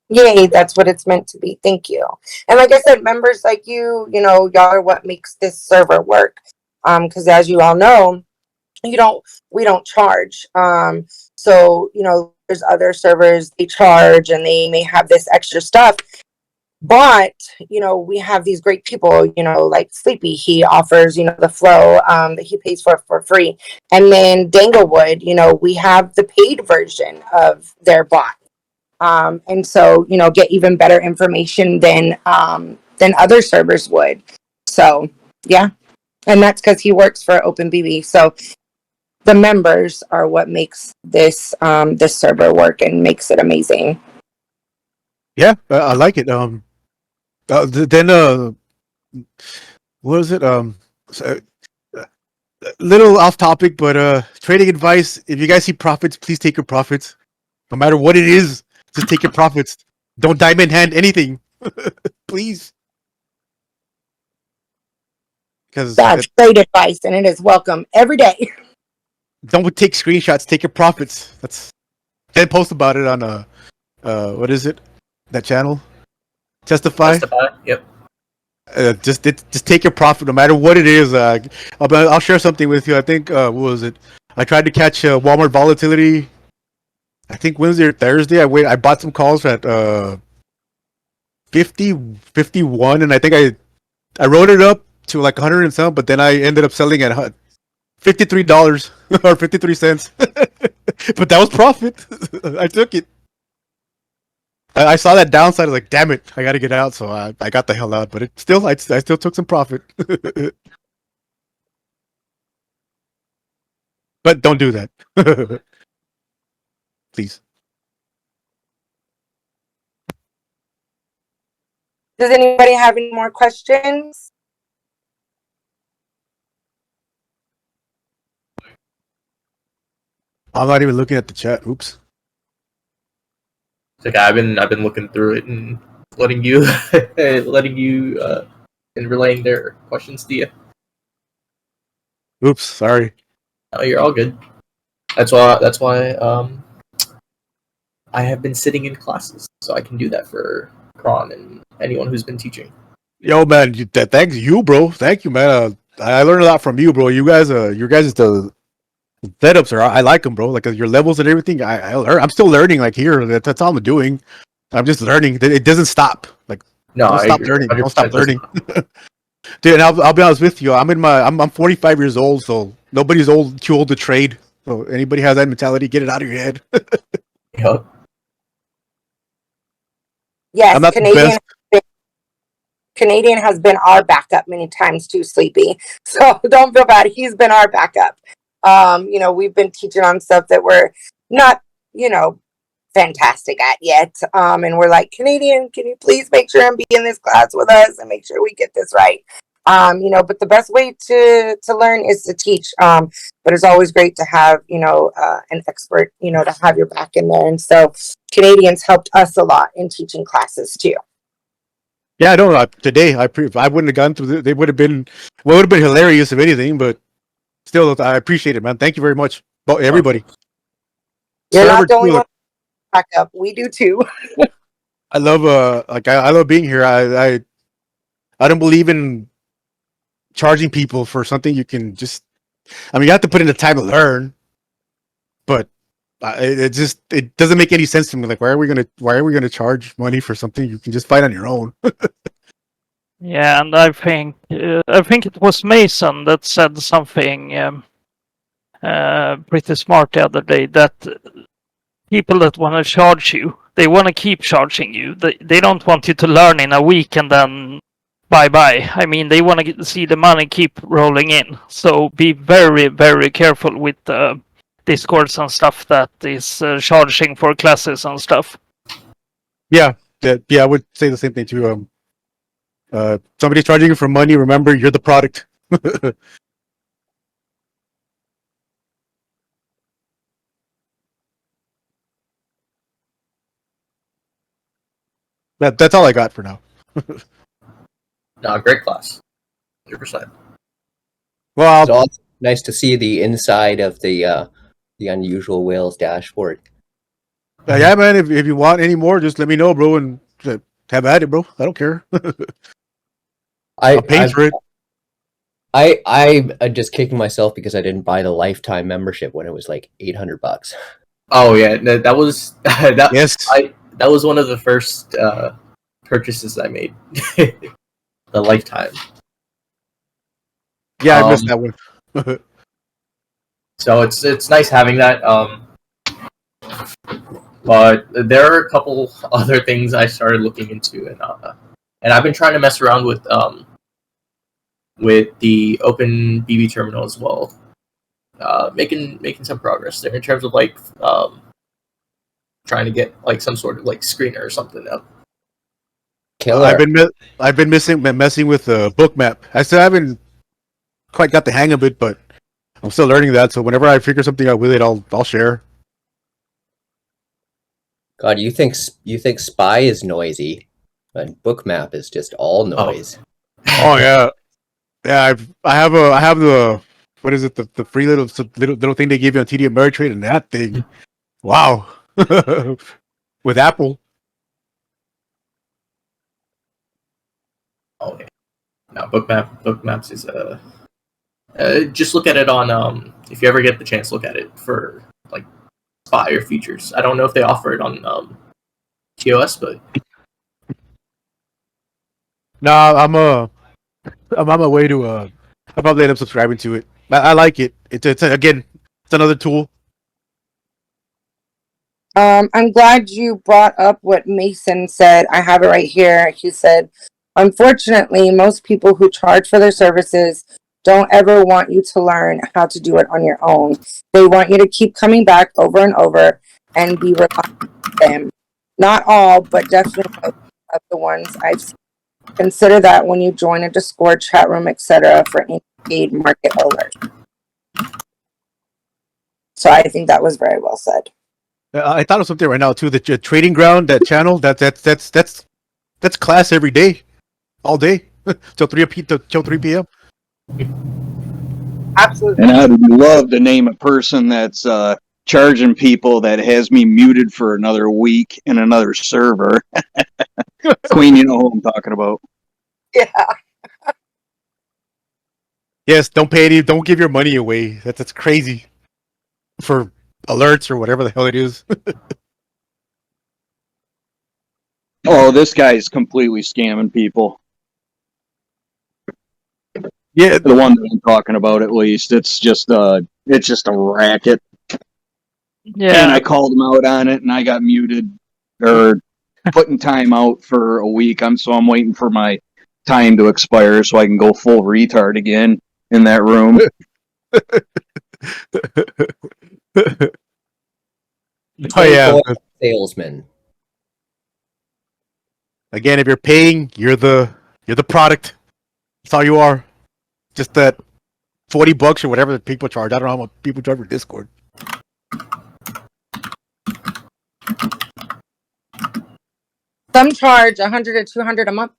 Yay, that's what it's meant to be. Thank you. And like I said, members like you, y'all are what makes this server work. Because as you all know, we don't charge. So, there's other servers they charge and they may have this extra stuff. But, we have these great people, like Sleepy, he offers, the flow that he pays for free. And then Danglewood, we have the paid version of their bot. And so, get even better information than other servers would. So, yeah. And that's because he works for OpenBB. So the members are what makes this server work and makes it amazing. Yeah, I like it. Then what was it? So, little off topic, but trading advice. If you guys see profits, please take your profits. No matter what it is, just take your profits. Don't diamond hand anything, please. Because That's great advice, and it is welcome every day. don't take screenshots. Take your profits. That's. Then post about it on what is it? That channel. Testify. Yep. Just take your profit, no matter what it is. I'll share something with you. I think what was it? I tried to catch Walmart volatility. I think Wednesday or Thursday. I bought some calls at 51, and I think I wrote it up to like 100 and some, but then I ended up selling at $53 or 53 cents. But that was profit. I took it. I saw that downside. I was like, damn it, I got to get out. So I got the hell out. But I still took some profit. But don't do that. Please. Does anybody have any more questions? I'm not even looking at the chat. Oops. It's like I've been looking through it and letting you and relaying their questions to you. Oops. Sorry. Oh, you're all good. That's why I have been sitting in classes, so I can do that for Kron and anyone who's been teaching. Yo, man. Thanks you, bro. Thank you, man. I learned a lot from you, bro. You guys, the setups are. I like them, bro. Like your levels and everything. I'm still learning. Like here, that's all I'm doing. I'm just learning. It doesn't stop. Like No, don't I stop agree. learning. Don't 100% stop learning. Dude, and I'll be honest with you. I'm 45 years old, so nobody's too old to trade. So anybody has that mentality, get it out of your head. Yep. Yes, I'm not the best. Canadian has been our backup many times too, Sleepy. So don't feel bad. He's been our backup. We've been teaching on stuff that we're not, fantastic at yet. And we're like, Canadian, can you please make sure and be in this class with us and make sure we get this right? But the best way to learn is to teach. But it's always great to have, an expert, to have your back in there. And so Canadians helped us a lot in teaching classes too. Yeah, I don't know. Today, I wouldn't have gone through. They would have been. Well, it would have been hilarious if anything, but still, I appreciate it, man. Thank you very much, everybody. You're Server not the only two, one back up. We do too. I love I love being here. I don't believe in charging people for something you can just. I mean, you have to put in the time to learn, but it doesn't make any sense to me. Like, why are we gonna charge money for something you can just find on your own? Yeah, and I think it was Mason that said something pretty smart the other day, that people that want to charge you, they want to keep charging you. They don't want you to learn in a week and then bye bye. I mean, they want to see the money keep rolling in. So be very, very careful with Discords and stuff that is charging for classes and stuff. Yeah, I would say the same thing too. Somebody's charging you for money. Remember, you're the product. That's all I got for now. No, great class. 100%. Well, It's also nice to see the inside of the Unusual Whales dashboard. yeah, man. If you want any more, just let me know, bro, and have at it, bro. I don't care. I'll pay for it. I'm just kicking myself because I didn't buy the lifetime membership when it was like $800. Oh yeah, that was that. Yes. That was one of the first purchases I made. The lifetime. Yeah, I missed that one. So it's nice having that. But there are a couple other things I started looking into, and I've been trying to mess around with the Open BB terminal as well. Making some progress there in terms of like trying to get like some sort of like screener or something up. Killer. I've been messing with Bookmap. I still haven't quite got the hang of it, but I'm still learning that. So whenever I figure something out with it, I'll share. God, you think Spy is noisy, but Bookmap is just all noise. Oh yeah, yeah. I have the what is it, the free little thing they give you on TD Ameritrade, and that thing, wow, with Apple. Oh yeah. No, Bookmaps is just look at it on if you ever get the chance, look at it for like Spy or features. I don't know if they offer it on TOS, but No, I'm on my way to I'll probably end up subscribing to it. I like it. It's again, it's another tool. I'm glad you brought up what Mason said. I have it right here. He said, unfortunately, most people who charge for their services don't ever want you to learn how to do it on your own. They want you to keep coming back over and over and be reliant on them. Not all, but definitely most of the ones I've seen. Consider that when you join a Discord chat room, etc., for any paid market alerts. So I think that was very well said. I thought of something right now too. The trading ground, that channel, that's class every day, all day till 3 p.m. Absolutely. And I'd love to name a person that's charging people that has me muted for another week in another server. Queen, you know who I'm talking about. Yeah. Yes, don't pay any. Don't give your money away. That's crazy for alerts or whatever the hell it is. Oh, this guy's completely scamming people. Yeah, The one that I'm talking about, at least, it's just a racket. Yeah. And I called him out on it, and I got muted or put in time out for a week. I'm waiting for my time to expire so I can go full retard again in that room. Oh yeah. Salesman. Again, if you're paying, you're the product. That's all you are. Just that $40 or whatever that people charge. I don't know how much people charge for Discord. Some charge $100 to $200 a month.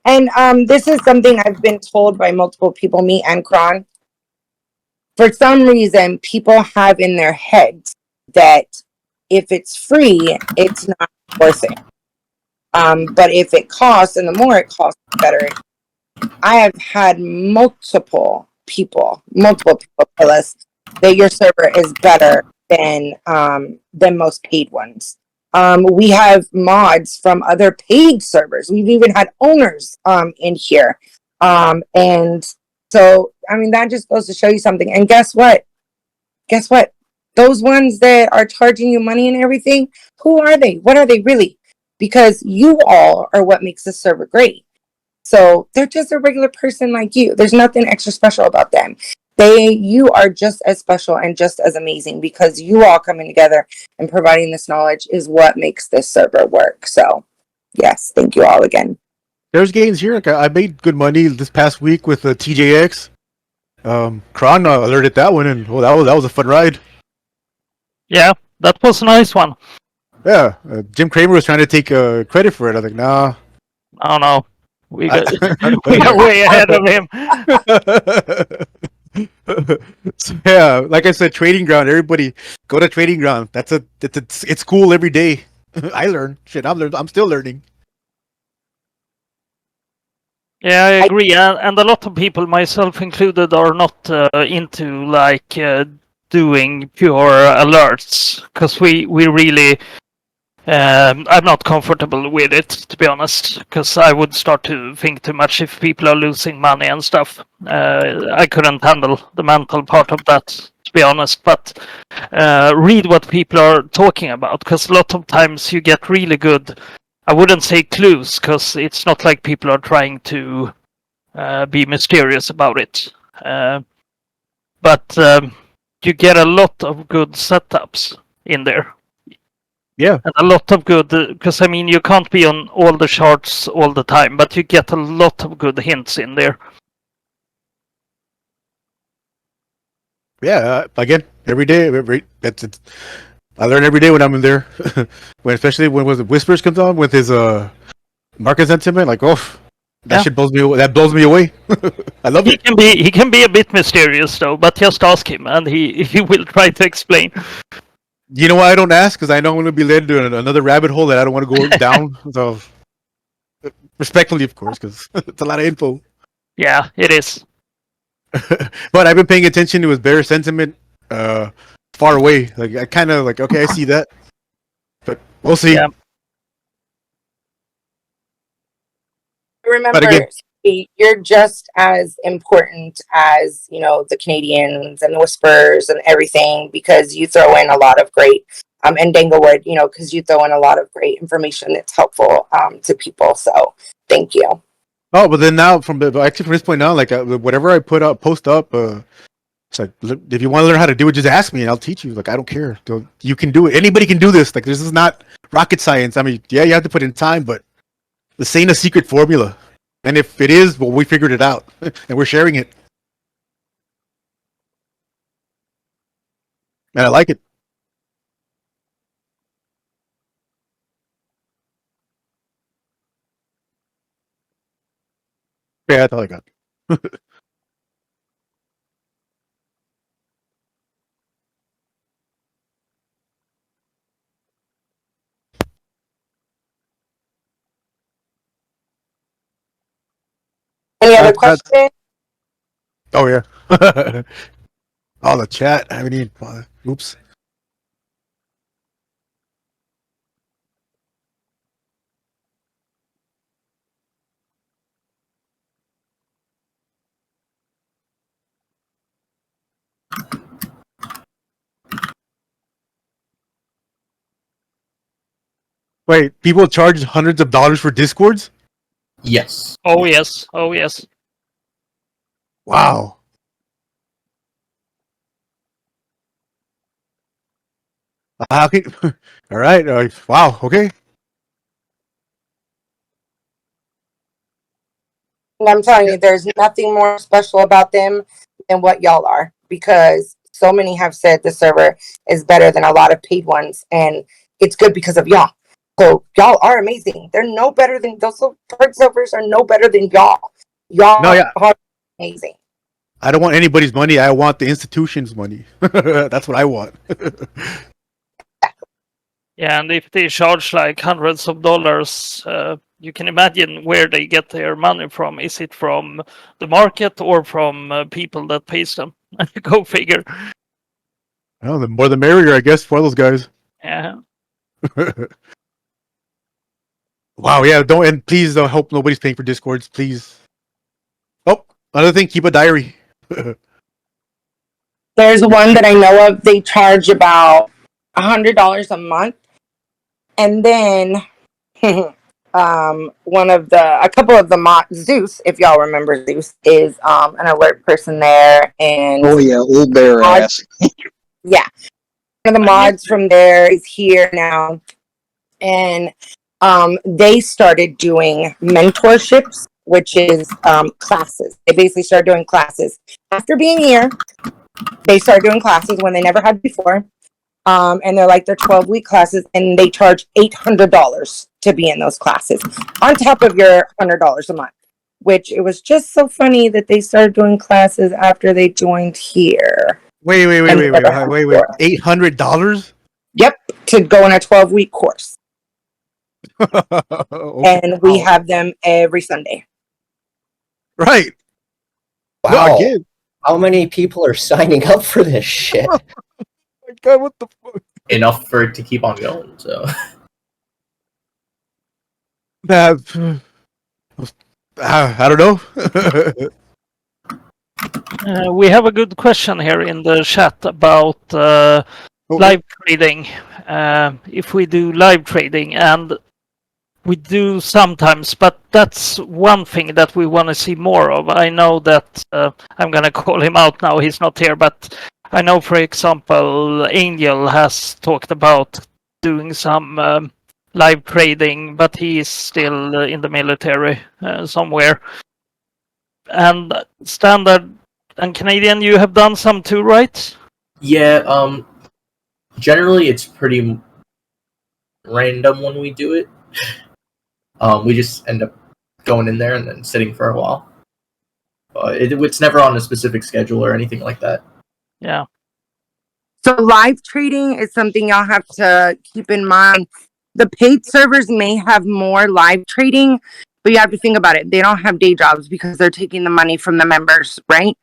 And this is something I've been told by multiple people, me and Kron. For some reason, people have in their heads that if it's free, it's not worth it. But if it costs, and the more it costs, the better. I have had multiple people tell us that your server is better than most paid ones. We have mods from other paid servers. We've even had owners in here. And so, I mean, that just goes to show you something. And guess what? Those ones that are charging you money and everything, who are they? What are they really? Because you all are what makes this server great. So they're just a regular person like you. There's nothing extra special about them. You are just as special and just as amazing because you all coming together and providing this knowledge is what makes this server work. So yes, thank you all again. There's games here. Like I made good money this past week with TJX. Kron alerted that one, and that was a fun ride. Yeah, that was a nice one. Yeah, Jim Kramer was trying to take credit for it. I was like, nah. Oh no, we got we are way ahead of him. So, yeah, like I said, Trading Ground. Everybody go to Trading Ground. It's cool every day. I learn shit. I'm still learning. Yeah, I agree, and a lot of people, myself included, are not into like doing pure alerts because we really. I'm not comfortable with it, to be honest, because I would start to think too much if people are losing money and stuff. I couldn't handle the mental part of that, to be honest. But read what people are talking about, because a lot of times you get really good. I wouldn't say clues, because it's not like people are trying to be mysterious about it. But you get a lot of good setups in there. Yeah. And a lot of good, because I mean, you can't be on all the charts all the time, but you get a lot of good hints in there. Yeah, again, every day. I learn every day when I'm in there. Especially when Whispers comes on with his market sentiment, like, oh, that shit blows me away. That blows me away. I love it. He can be a bit mysterious though, but just ask him, and he will try to explain. You know why I don't ask? Because I know I'm going to be led to another rabbit hole that I don't want to go down. So, respectfully, of course, because it's a lot of info. Yeah, it is. But I've been paying attention to his bear sentiment far away. Like I kind of like, okay, I see that, but we'll see. Yeah. Remember, again, you're just as important as the Canadians and the Whispers and everything because you throw in a lot of great and Danglewood, because you throw in a lot of great information that's helpful to people. So thank you. Oh, but then now from this point now, like whatever I post up, it's like if you want to learn how to do it, just ask me and I'll teach you. Like I don't care. You can do it. Anybody can do this. Like this is not rocket science. I mean, yeah, you have to put in time, but this ain't a secret formula. And if it is, well, we figured it out and we're sharing it. And I like it. Yeah, that's all I got. Any other questions? Oh yeah. Oh, the chat. I mean, oops. Wait, people charge hundreds of dollars for Discords? Yes. Oh yes. Oh yes. Wow. How can? All right. Wow. Okay. And I'm telling you, there's nothing more special about them than what y'all are because so many have said the server is better than a lot of paid ones, and it's good because of y'all. So y'all are amazing. They're no better than those card servers are no better than y'all. Y'all No, yeah. are amazing. I don't want anybody's money. I want the institution's money. That's what I want. Yeah, and if they charge like hundreds of dollars, you can imagine where they get their money from. Is it from the market or from people that pays them? Go figure. Well, the more the merrier, I guess, for those guys. Yeah. Wow, yeah, don't, and please hope nobody's paying for Discords, please. Oh, another thing, keep a diary. There's one that I know of. They charge about $100 a month, and then a couple of the Zeus, if y'all remember Zeus, is an alert person there, and Oh yeah, old bear ass. yeah, one of the mods from there is here now, and they started doing mentorships, which is classes. They basically started doing classes after being here. They started doing classes when they never had before. And they're 12-week classes, and they charge $800 to be in those classes on top of your $100 a month, which it was just so funny that they started doing classes after they joined here. Wait. $800? Yep, to go on a 12-week course. Okay. And we have them every Sunday. Right. Wow. No, again. How many people are signing up for this shit? My God, what the fuck? Enough for it to keep on going. So I don't know. We have a good question here in the chat about live trading. If we do live trading, and we do sometimes, but that's one thing that we want to see more of. I know that I'm going to call him out now. He's not here, but I know, for example, Angel has talked about doing some live trading, but he is still in the military somewhere. And Standard and Canadian, you have done some too, right? yeah, generally it's pretty random when we do it. We just end up going in there and then sitting for a while. It's never on a specific schedule or anything like that. Yeah. So live trading is something y'all have to keep in mind. The paid servers may have more live trading, but you have to think about it. They don't have day jobs because they're taking the money from the members, right?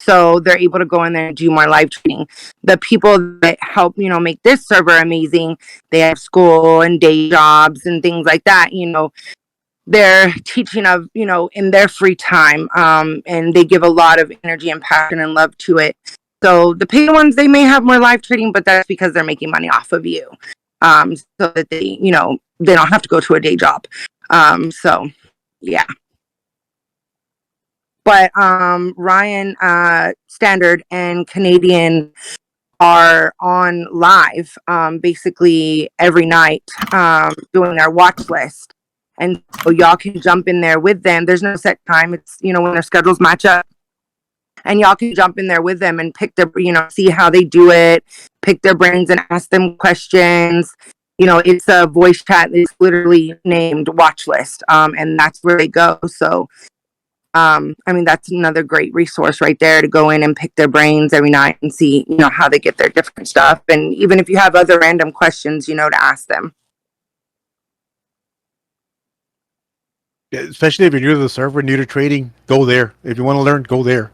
So they're able to go in there and do more live trading. The people that help, make this server amazing, they have school and day jobs and things like that. They're teaching in their free time, and they give a lot of energy and passion and love to it. So the paid ones, they may have more live trading, but that's because they're making money off of you, so that they don't have to go to a day job. So yeah. But Ryan, Standard, and Canadian are on live basically every night doing their watch list. And so y'all can jump in there with them. There's no set time. It's, when their schedules match up. And y'all can jump in there with them and pick their, see how they do it, pick their brains and ask them questions. It's a voice chat that's literally named Watch List. And that's where they go. So that's another great resource right there to go in and pick their brains every night and see, how they get their different stuff. And even if you have other random questions, to ask them. Yeah, especially if you're new to the server, new to trading, go there. If you want to learn, go there.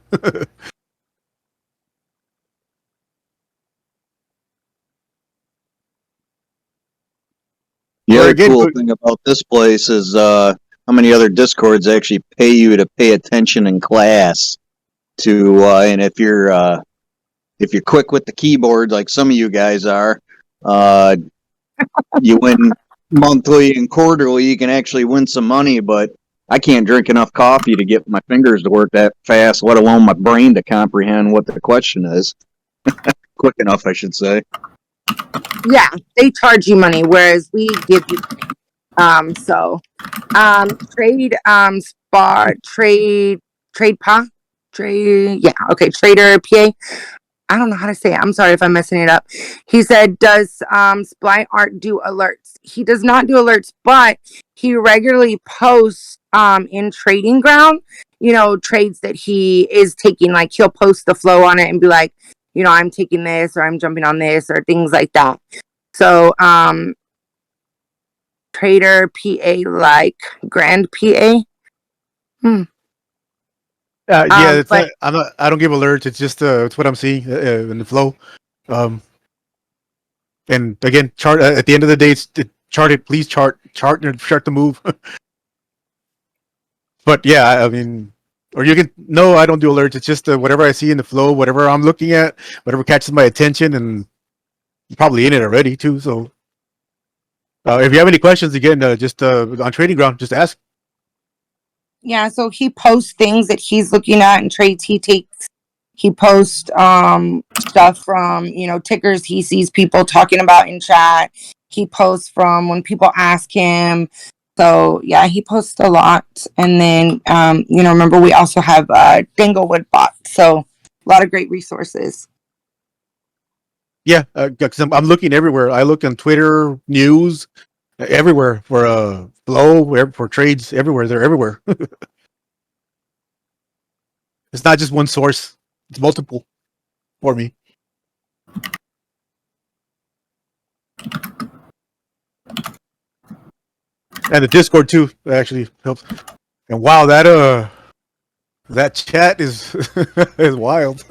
The other cool thing about this place is how many other Discords actually pay you to pay attention in class. And if you're quick with the keyboard, like some of you guys are, you win monthly and quarterly. You can actually win some money, but I can't drink enough coffee to get my fingers to work that fast, let alone my brain to comprehend what the question is. Quick enough, I should say. Yeah, they charge you money, whereas we give you trade spot trade pa trade, yeah, okay, trader PA. I don't know how to say it. I'm sorry if I'm messing it up. He said, does SlypArt do alerts? He does not do alerts, but he regularly posts in Trading Ground, trades that he is taking. Like he'll post the flow on it and be like, I'm taking this or I'm jumping on this or things like that. So Trader PA like Grand PA. Yeah, it's But I don't give alerts. It's just it's what I'm seeing in the flow. And again, chart at the end of the day, chart it. Please chart and start the move. But yeah, I mean, or you can no, I don't do alerts. It's just whatever I see in the flow, whatever I'm looking at, whatever catches my attention, and I'm probably in it already too. So if you have any questions, again, just on Trading Ground, just ask. yeah, so he posts things that he's looking at and trades he takes. He posts stuff from, tickers he sees people talking about in chat. He posts from when people ask him. So yeah, he posts a lot. And then remember we also have Dinglewood bot. So a lot of great resources. Yeah, because I'm looking everywhere. I look on Twitter, news, everywhere for flow, for trades, everywhere. They're everywhere. It's not just one source; it's multiple for me. And the Discord too actually helps. And wow, that chat is is wild.